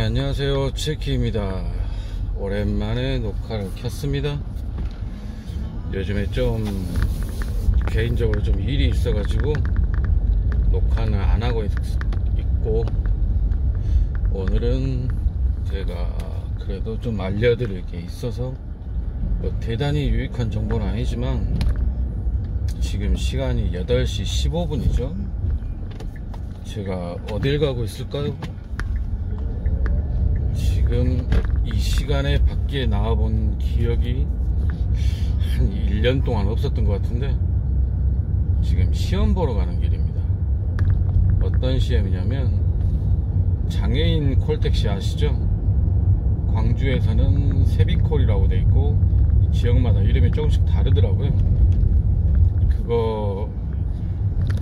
네, 안녕하세요. 치키입니다. 오랜만에 녹화를 켰습니다. 요즘에 좀 개인적으로 좀 일이 있어가지고 녹화는 안 하고 있고, 오늘은 제가 그래도 좀 알려드릴 게 있어서 뭐 대단히 유익한 정보는 아니지만, 지금 시간이 8시 15분이죠 제가 어딜 가고 있을까요? 지금 이 시간에 밖에 나와본 기억이 한 1년 동안 없었던 것 같은데, 지금 시험 보러 가는 길입니다. 어떤 시험이냐면 장애인 콜택시 아시죠? 광주에서는 세비콜이라고 돼 있고 지역마다 이름이 조금씩 다르더라고요. 그거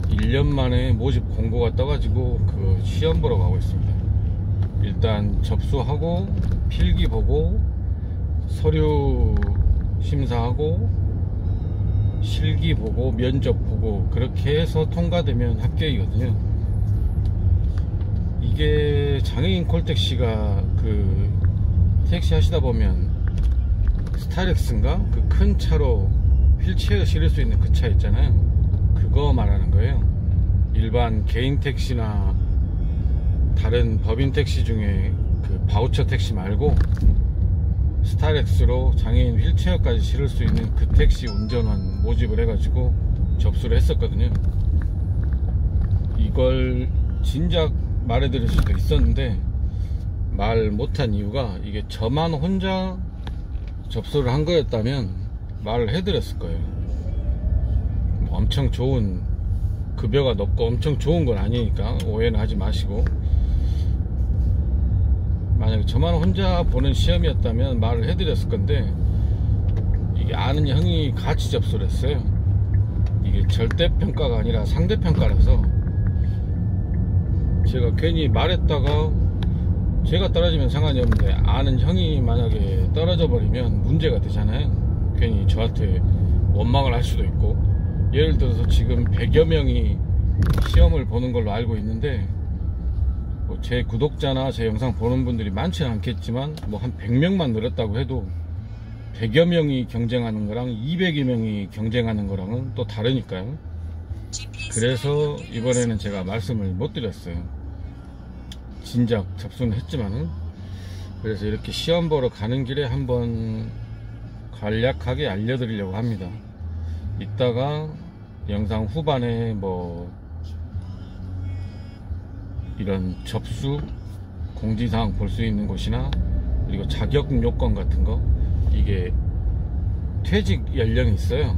1년 만에 모집 공고가 떠가지고 그 시험 보러 가고 있습니다. 일단 접수하고 필기 보고 서류 심사하고 실기 보고 면접 보고 그렇게 해서 통과되면 합격이거든요. 이게 장애인 콜택시가 그 택시 하시다 보면 스타렉스인가? 그 큰 차로 휠체어 실을 수 있는 그 차 있잖아요. 그거 말하는 거예요. 일반 개인 택시나 다른 법인 택시 중에 그 바우처 택시 말고 스타렉스로 장애인 휠체어까지 실을 수 있는 그 택시 운전원 모집을 해가지고 접수를 했었거든요. 이걸 진작 말해드릴 수도 있었는데 말 못한 이유가, 이게 저만 혼자 접수를 한 거였다면 말을 해드렸을 거예요. 엄청 좋은 급여가 높고 엄청 좋은 건 아니니까 오해는 하지 마시고, 만약에 저만 혼자 보는 시험이었다면 말을 해드렸을 건데, 이게 아는 형이 같이 접수를 했어요. 이게 절대평가가 아니라 상대평가라서 제가 괜히 말했다가 제가 떨어지면 상관이 없는데 아는 형이 만약에 떨어져 버리면 문제가 되잖아요. 괜히 저한테 원망을 할 수도 있고, 예를 들어서 지금 100여 명이 시험을 보는 걸로 알고 있는데, 뭐 제 구독자나 제 영상 보는 분들이 많지는 않겠지만 뭐 한 100명만 늘었다고 해도 100여 명이 경쟁하는 거랑 200여 명이 경쟁하는 거랑은 또 다르니까요. 그래서 이번에는 제가 말씀을 못 드렸어요. 진작 접수는 했지만은. 그래서 이렇게 시험 보러 가는 길에 한번 간략하게 알려드리려고 합니다. 이따가 영상 후반에 뭐 이런 접수 공지사항 볼 수 있는 곳이나, 그리고 자격 요건 같은 거, 이게 퇴직 연령이 있어요.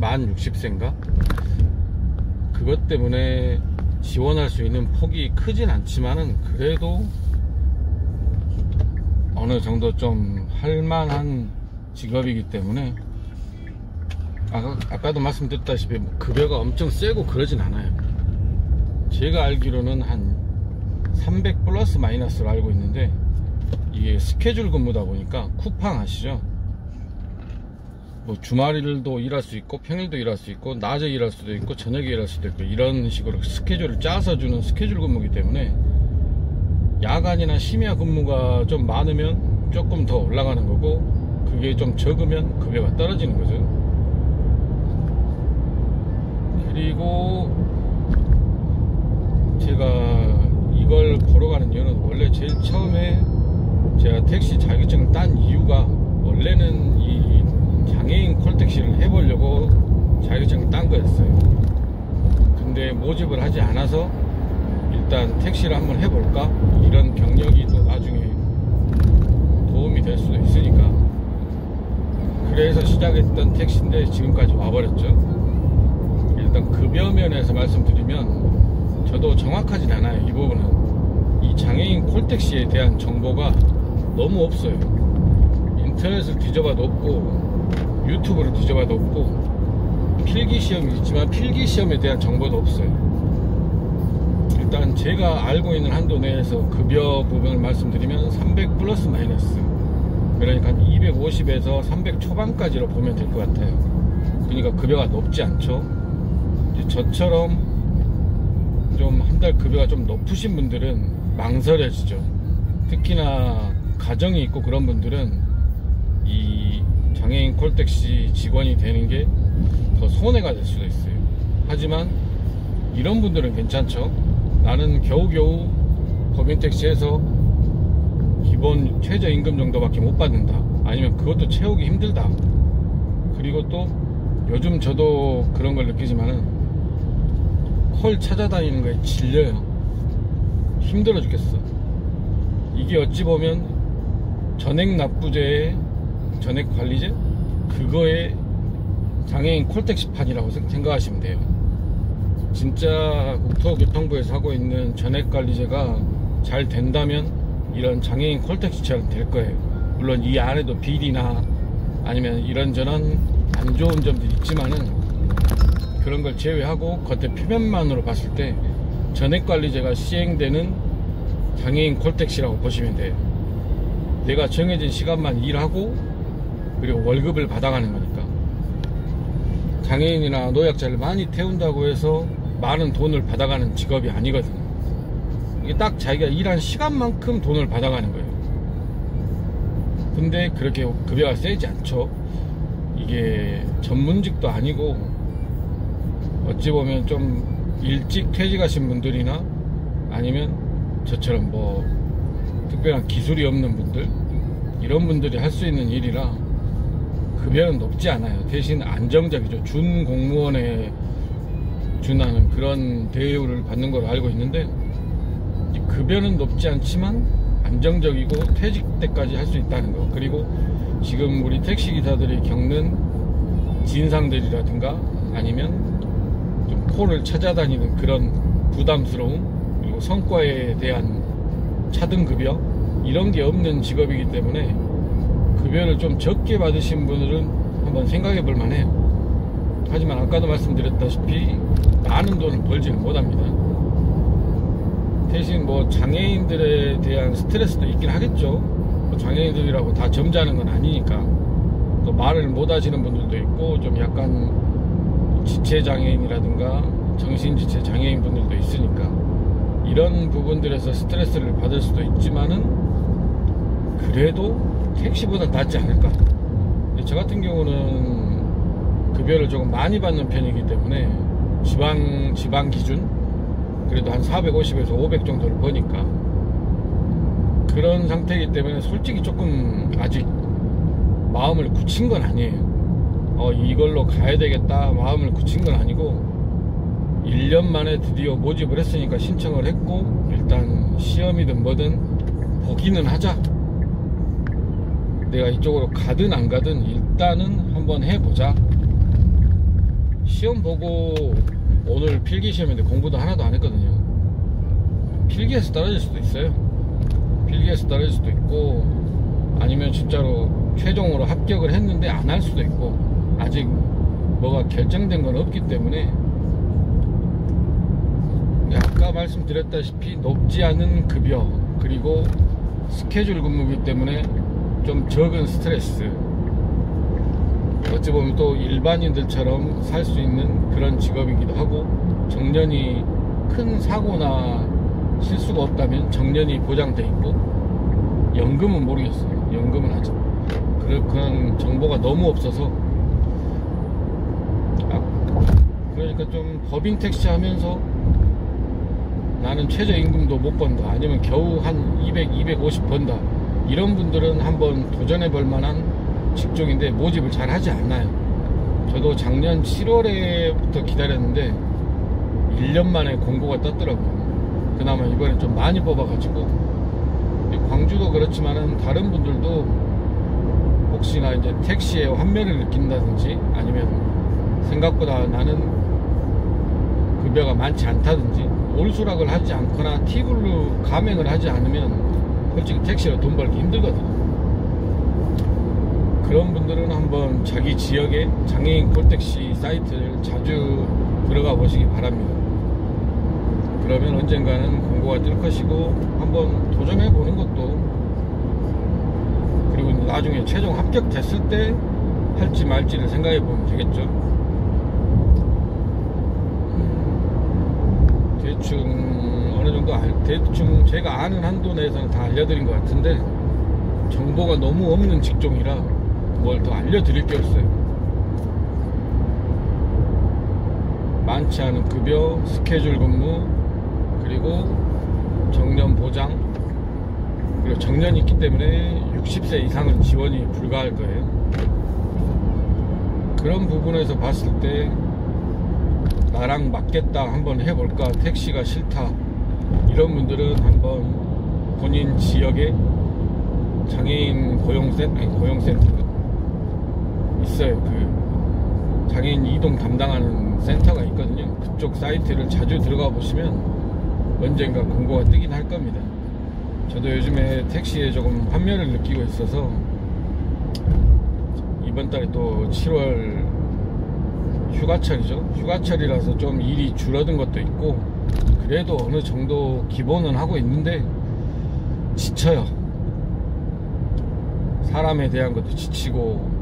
만 60세인가? 그것 때문에 지원할 수 있는 폭이 크진 않지만은 그래도 어느 정도 좀 할만한 직업이기 때문에, 아까도 말씀드렸다시피 뭐 급여가 엄청 세고 그러진 않아요. 제가 알기로는 한 300 플러스 마이너스로 알고 있는데, 이게 스케줄 근무다 보니까 쿠팡 아시죠? 뭐 주말일도 일할 수 있고 평일도 일할 수 있고 낮에 일할 수도 있고 저녁에 일할 수도 있고, 이런 식으로 스케줄을 짜서 주는 스케줄 근무이기 때문에 야간이나 심야 근무가 좀 많으면 조금 더 올라가는 거고, 그게 좀 적으면 급여가 떨어지는 거죠. 그리고 제가 이걸 보러 가는 이유는, 원래 제일 처음에 제가 택시 자격증을 딴 이유가, 원래는 이 장애인 콜택시를 해보려고 자격증을 딴 거였어요. 근데 모집을 하지 않아서 일단 택시를 한번 해볼까? 이런 경력이 또 나중에 도움이 될 수도 있으니까, 그래서 시작했던 택시인데 지금까지 와버렸죠. 일단 급여 면에서 말씀드리면 저도 정확하진 않아요. 이 부분은 이 장애인 콜택시에 대한 정보가 너무 없어요. 인터넷을 뒤져봐도 없고 유튜브를 뒤져봐도 없고, 필기시험이 있지만 필기시험에 대한 정보도 없어요. 일단 제가 알고 있는 한도 내에서 급여 부분을 말씀드리면 300 플러스 마이너스, 그러니까 한 250에서 300 초반까지로 보면 될 것 같아요. 그러니까 급여가 높지 않죠. 이제 저처럼 좀 한 달 급여가 좀 높으신 분들은 망설여지죠. 특히나 가정이 있고 그런 분들은 이 장애인 콜택시 직원이 되는 게 더 손해가 될 수도 있어요. 하지만 이런 분들은 괜찮죠. 나는 겨우겨우 법인택시에서 기본 최저임금 정도밖에 못 받는다, 아니면 그것도 채우기 힘들다. 그리고 또 요즘 저도 그런 걸 느끼지만은 콜 찾아다니는 거에 질려요. 힘들어 죽겠어. 이게 어찌 보면 전액납부제의 전액관리제? 그거의 장애인 콜택시판이라고 생각하시면 돼요. 진짜 국토교통부에서 하고 있는 전액관리제가 잘 된다면 이런 장애인 콜택시처럼 될 거예요. 물론 이 안에도 비리나 아니면 이런저런 안 좋은 점들이 있지만은 그런 걸 제외하고 겉에 표면만으로 봤을 때 전액관리제가 시행되는 장애인 콜택시라고 보시면 돼요. 내가 정해진 시간만 일하고 그리고 월급을 받아가는 거니까. 장애인이나 노약자를 많이 태운다고 해서 많은 돈을 받아가는 직업이 아니거든요. 이게 딱 자기가 일한 시간만큼 돈을 받아가는 거예요. 근데 그렇게 급여가 세지 않죠. 이게 전문직도 아니고 어찌 보면 좀 일찍 퇴직하신 분들이나 아니면 저처럼 뭐 특별한 기술이 없는 분들, 이런 분들이 할 수 있는 일이라 급여는 높지 않아요. 대신 안정적이죠. 준 공무원에 준하는 그런 대우를 받는 걸로 알고 있는데, 급여는 높지 않지만 안정적이고 퇴직 때까지 할 수 있다는 거. 그리고 지금 우리 택시기사들이 겪는 진상들이라든가 아니면 좀 콜을 찾아다니는 그런 부담스러움, 그리고 성과에 대한 차등급여, 이런 게 없는 직업이기 때문에 급여를 좀 적게 받으신 분들은 한번 생각해 볼 만해요. 하지만 아까도 말씀드렸다시피 많은 돈을 벌지는 못합니다. 대신 뭐 장애인들에 대한 스트레스도 있긴 하겠죠. 뭐 장애인들이라고 다 점잖은 건 아니니까. 또 말을 못 하시는 분들도 있고 좀 약간 지체장애인이라든가 정신지체 장애인 분들도 있으니까 이런 부분들에서 스트레스를 받을 수도 있지만은 그래도 택시보다 낫지 않을까. 저 같은 경우는 급여를 조금 많이 받는 편이기 때문에 지방 기준 그래도 한 450에서 500 정도를 버니까 그런 상태이기 때문에 솔직히 조금 아직 마음을 굳힌 건 아니에요. 이걸로 가야 되겠다 마음을 굳힌 건 아니고 1년 만에 드디어 모집을 했으니까 신청을 했고 일단 시험이든 뭐든 보기는 하자. 내가 이쪽으로 가든 안 가든 일단은 한번 해보자. 시험 보고 오늘 필기시험인데 공부도 하나도 안 했거든요. 필기에서 떨어질 수도 있어요. 필기에서 떨어질 수도 있고 아니면 진짜로 최종으로 합격을 했는데 안 할 수도 있고 아직 뭐가 결정된 건 없기 때문에 아까 말씀드렸다시피 높지 않은 급여 그리고 스케줄 근무이기 때문에 좀 적은 스트레스, 어찌 보면 또 일반인들처럼 살 수 있는 그런 직업이기도 하고 정년이 큰 사고나 실수가 없다면 정년이 보장돼 있고 연금은 모르겠어요. 연금은 아직 그런 정보가 너무 없어서 그러니까 좀 법인 택시 하면서 나는 최저임금도 못 번다 아니면 겨우 한 200, 250 번다 이런 분들은 한번 도전해 볼 만한 직종인데 모집을 잘 하지 않나요. 저도 작년 7월에부터 기다렸는데 1년 만에 공고가 떴더라고요. 그나마 이번에 좀 많이 뽑아가지고 광주도 그렇지만은 다른 분들도 혹시나 이제 택시에 환멸을 느낀다든지 아니면 생각보다 나는 급여가 많지 않다든지 올수락을 하지 않거나 팁으로 감행을 하지 않으면 솔직히 택시로 돈 벌기 힘들거든요. 그런 분들은 한번 자기 지역에 장애인 콜택시 사이트를 자주 들어가 보시기 바랍니다. 그러면 언젠가는 공고가 뜰 것이고 한번 도전해 보는 것도, 그리고 나중에 최종 합격됐을 때 할지 말지를 생각해 보면 되겠죠. 대충 어느 정도 대충 제가 아는 한도 내에서는 다 알려드린 것 같은데, 정보가 너무 없는 직종이라 뭘 더 알려드릴 게 없어요. 많지 않은 급여, 스케줄 근무, 그리고 정년 보장, 그리고 정년이 있기 때문에 60세 이상은 지원이 불가할 거예요. 그런 부분에서 봤을 때 나랑 맞겠다, 한번 해볼까, 택시가 싫다, 이런 분들은 한번 본인 지역에 장애인 고용센터 있어요. 그 장애인 이동 담당하는 센터가 있거든요. 그쪽 사이트를 자주 들어가 보시면 언젠가 공고가 뜨긴 할 겁니다. 저도 요즘에 택시에 조금 환멸을 느끼고 있어서 이번 달에 또 7월 휴가철이죠. 휴가철이라서 좀 일이 줄어든 것도 있고, 그래도 어느 정도 기본은 하고 있는데 지쳐요. 사람에 대한 것도 지치고,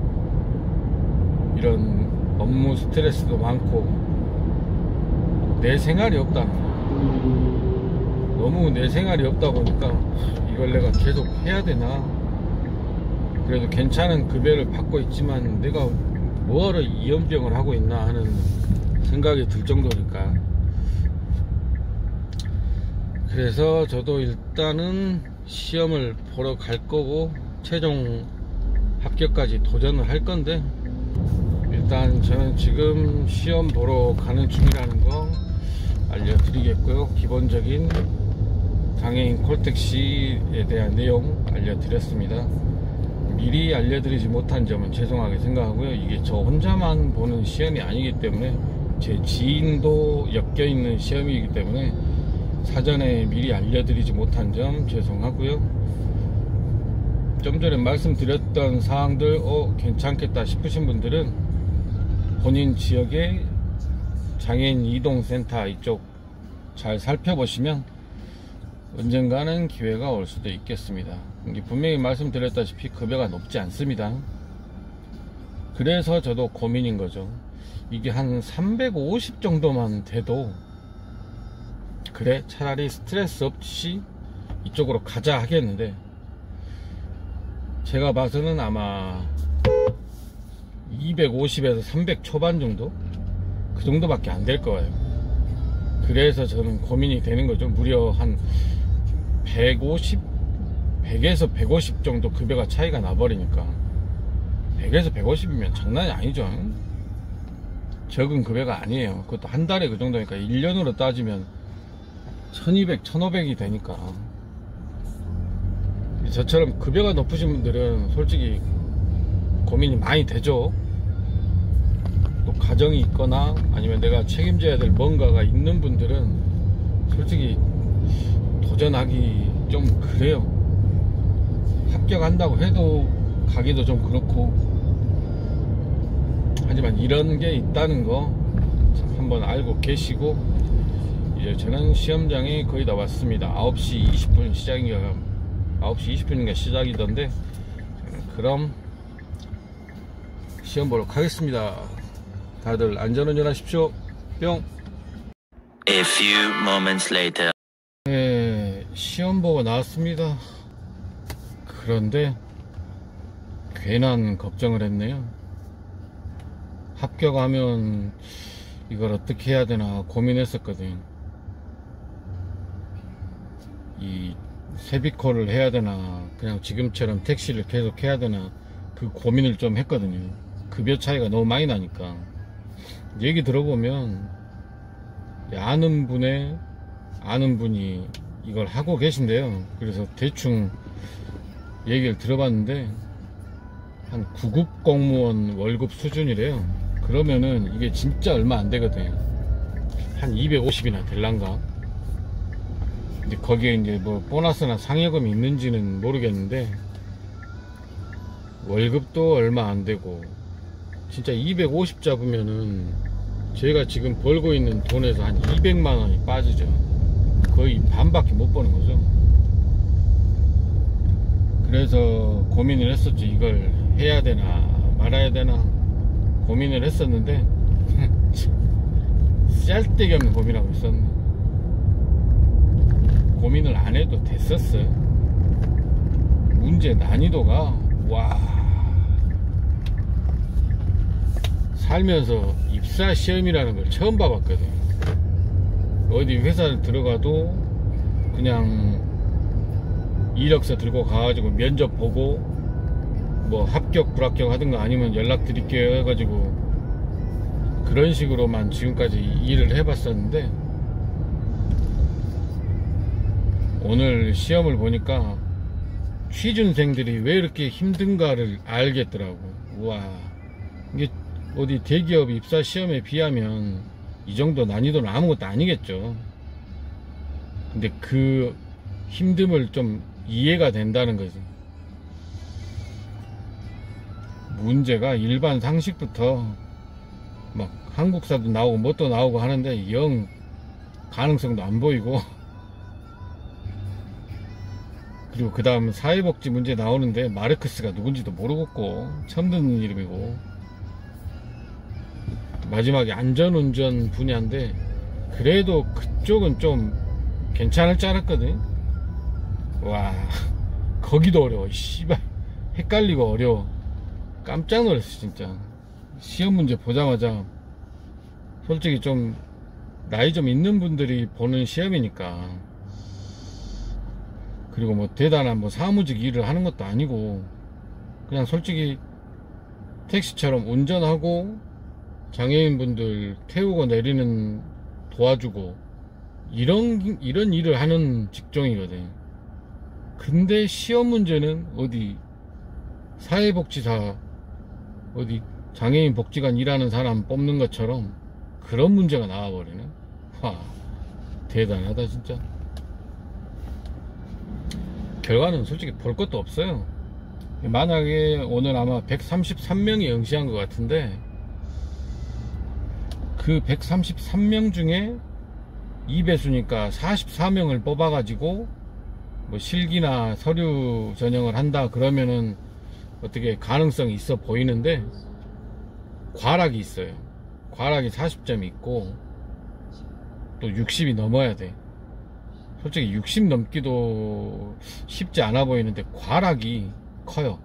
이런 업무 스트레스도 많고, 내 생활이 없다. 너무 내 생활이 없다 보니까 이걸 내가 계속 해야 되나, 그래도 괜찮은 급여를 받고 있지만 내가 뭐하러 이 연병을 하고 있나 하는 생각이 들 정도니까. 그래서 저도 일단은 시험을 보러 갈 거고, 최종 합격까지 도전을 할 건데, 일단 저는 지금 시험 보러 가는 중이라는 거 알려드리겠고요. 기본적인 장애인 콜택시에 대한 내용 알려드렸습니다. 미리 알려드리지 못한 점은 죄송하게 생각하고요. 이게 저 혼자만 보는 시험이 아니기 때문에, 제 지인도 엮여있는 시험이기 때문에 사전에 미리 알려드리지 못한 점 죄송하고요. 좀 전에 말씀드렸던 사항들 괜찮겠다 싶으신 분들은 본인 지역의 장애인 이동센터 이쪽 잘 살펴보시면 언젠가는 기회가 올 수도 있겠습니다. 분명히 말씀드렸다시피 급여가 높지 않습니다. 그래서 저도 고민인 거죠. 이게 한 350 정도만 돼도 그래, 차라리 스트레스 없이 이쪽으로 가자 하겠는데, 제가 봐서는 아마 250에서 300 초반 정도? 그 정도밖에 안 될 거예요. 그래서 저는 고민이 되는 거죠. 무려 한 150, 100에서 150 정도 급여가 차이가 나버리니까. 100에서 150이면 장난이 아니죠. 적은 급여가 아니에요. 그것도 한 달에 그 정도니까 1년으로 따지면 1200, 1500이 되니까. 저처럼 급여가 높으신 분들은 솔직히 고민이 많이 되죠. 또 가정이 있거나 아니면 내가 책임져야 될 뭔가가 있는 분들은 솔직히 도전하기 좀 그래요. 합격한다고 해도 가기도 좀 그렇고. 하지만 이런 게 있다는 거 한번 알고 계시고, 이제 저는 시험장에 거의 다 왔습니다. 9시 20분 시작인가, 9시 20분인가 시작이던데, 그럼 시험 보러 가겠습니다. 다들 안전운전 하십시오. 뿅. A few moments later. 네, 시험 보고 나왔습니다. 그런데 괜한 걱정을 했네요. 합격하면 이걸 어떻게 해야 되나 고민했었거든요. 이 세비콜을 해야 되나, 그냥 지금처럼 택시를 계속 해야 되나, 그 고민을 좀 했거든요. 급여 차이가 너무 많이 나니까. 얘기 들어보면 아는 분이 이걸 하고 계신데요. 그래서 대충 얘기를 들어봤는데 한 9급 공무원 월급 수준이래요. 그러면은 이게 진짜 얼마 안 되거든요. 한 250이나 될란가. 근데 거기에 이제 뭐 보너스나 상여금이 있는지는 모르겠는데, 월급도 얼마 안 되고, 진짜 250 잡으면은 제가 지금 벌고 있는 돈에서 한 200만 원이 빠지죠. 거의 반밖에 못 버는 거죠. 그래서 고민을 했었죠. 이걸 해야 되나 말아야 되나 고민을 했었는데 쓸데기 없는 고민하고 있었네. 고민을 안 해도 됐었어. 문제 난이도가 와, 살면서 입사 시험이라는 걸 처음 봐봤거든. 어디 회사를 들어가도 그냥 이력서 들고 가가지고 면접 보고 뭐 합격 불합격 하든가 아니면 연락 드릴게요 해가지고 그런 식으로만 지금까지 일을 해봤었는데, 오늘 시험을 보니까 취준생들이 왜 이렇게 힘든가를 알겠더라고. 와, 이게 어디 대기업 입사 시험에 비하면 이 정도 난이도는 아무것도 아니겠죠. 근데 그 힘듦을 좀 이해가 된다는 거지. 문제가 일반 상식부터 막 한국사도 나오고 뭣도 나오고 하는데 영 가능성도 안 보이고, 그리고 그 다음 사회복지 문제 나오는데 마르크스가 누군지도 모르겠고 처음 듣는 이름이고, 마지막에 안전운전 분야인데 그래도 그쪽은 좀 괜찮을 줄 알았거든. 와, 거기도 어려워. 씨발, 헷갈리고 어려워. 깜짝 놀랐어 진짜. 시험 문제 보자마자, 솔직히 좀 나이 좀 있는 분들이 보는 시험이니까, 그리고 뭐 대단한 뭐 사무직 일을 하는 것도 아니고 그냥 솔직히 택시처럼 운전하고 장애인분들 태우고 내리는 도와주고 이런 일을 하는 직종이거든. 근데 시험 문제는 어디 사회복지사 어디 장애인 복지관 일하는 사람 뽑는 것처럼 그런 문제가 나와버리네. 와, 대단하다 진짜. 결과는 솔직히 볼 것도 없어요. 만약에 오늘 아마 133명이 응시한 것 같은데, 그 133명 중에 2배수니까 44명을 뽑아가지고 뭐 실기나 서류 전형을 한다 그러면은 어떻게 가능성이 있어 보이는데, 과락이 있어요. 과락이 40점이 있고 또 60이 넘어야 돼. 솔직히 60 넘기도 쉽지 않아 보이는데 과락이 커요.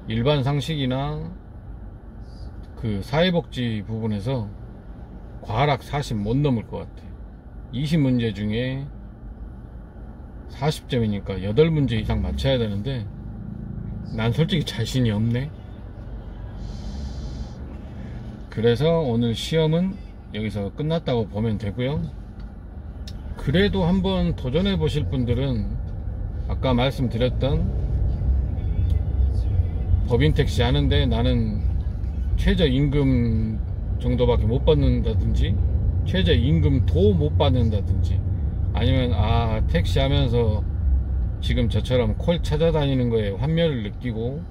일반 상식이나 그 사회복지 부분에서 과락 40 못 넘을 것 같아. 20문제 중에 40점이니까 8문제 이상 맞춰야 되는데 난 솔직히 자신이 없네. 그래서 오늘 시험은 여기서 끝났다고 보면 되고요. 그래도 한번 도전해 보실 분들은 아까 말씀드렸던 법인 택시 하는데 나는 최저임금 정도밖에 못 받는다든지 최저임금도 못 받는다든지, 아니면 택시 하면서 지금 저처럼 콜 찾아다니는 거에 환멸을 느끼고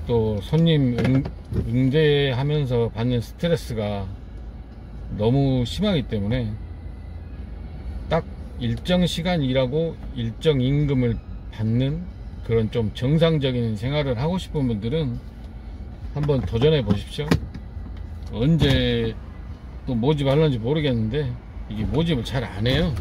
또 손님 응대하면서 받는 스트레스가 너무 심하기 때문에 딱 일정 시간 일하고 일정 임금을 받는 그런 좀 정상적인 생활을 하고 싶은 분들은 한번 도전해 보십시오. 언제 또 모집하려는지 모르겠는데 이게 모집을 잘 안 해요.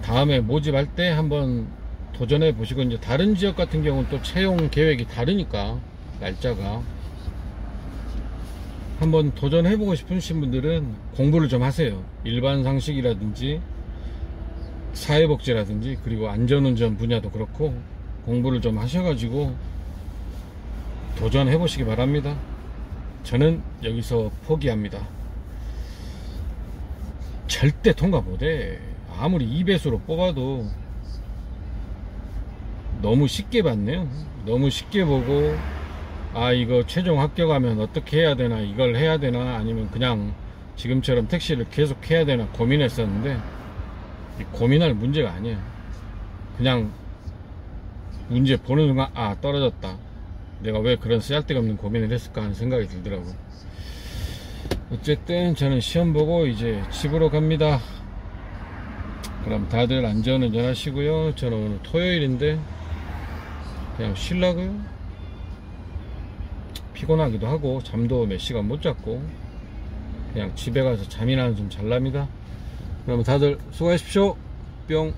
다음에 모집할 때 한번 도전해 보시고, 이제 다른 지역 같은 경우는 또 채용 계획이 다르니까 날짜가, 한번 도전해 보고 싶으신 분들은 공부를 좀 하세요. 일반 상식이라든지 사회복지라든지 그리고 안전운전 분야도 그렇고 공부를 좀 하셔가지고 도전해 보시기 바랍니다. 저는 여기서 포기합니다. 절대 통과 못해. 아무리 2배수로 뽑아도 너무 쉽게 봤네요. 너무 쉽게 보고 이거 최종 합격하면 어떻게 해야 되나, 이걸 해야 되나, 아니면 그냥 지금처럼 택시를 계속 해야 되나 고민했었는데 고민할 문제가 아니에요. 그냥 문제 보는 순간 떨어졌다, 내가 왜 그런 쓰잘데없는 고민을 했을까 하는 생각이 들더라고요. 어쨌든 저는 시험 보고 이제 집으로 갑니다. 그럼 다들 안전운전 하시고요. 저는 오늘 토요일인데 그냥 쉬려고요. 피곤하기도 하고 잠도 몇 시간 못 잤고 그냥 집에 가서 잠이나 좀 잘랍니다. 그러면 다들 수고하십시오. 뿅.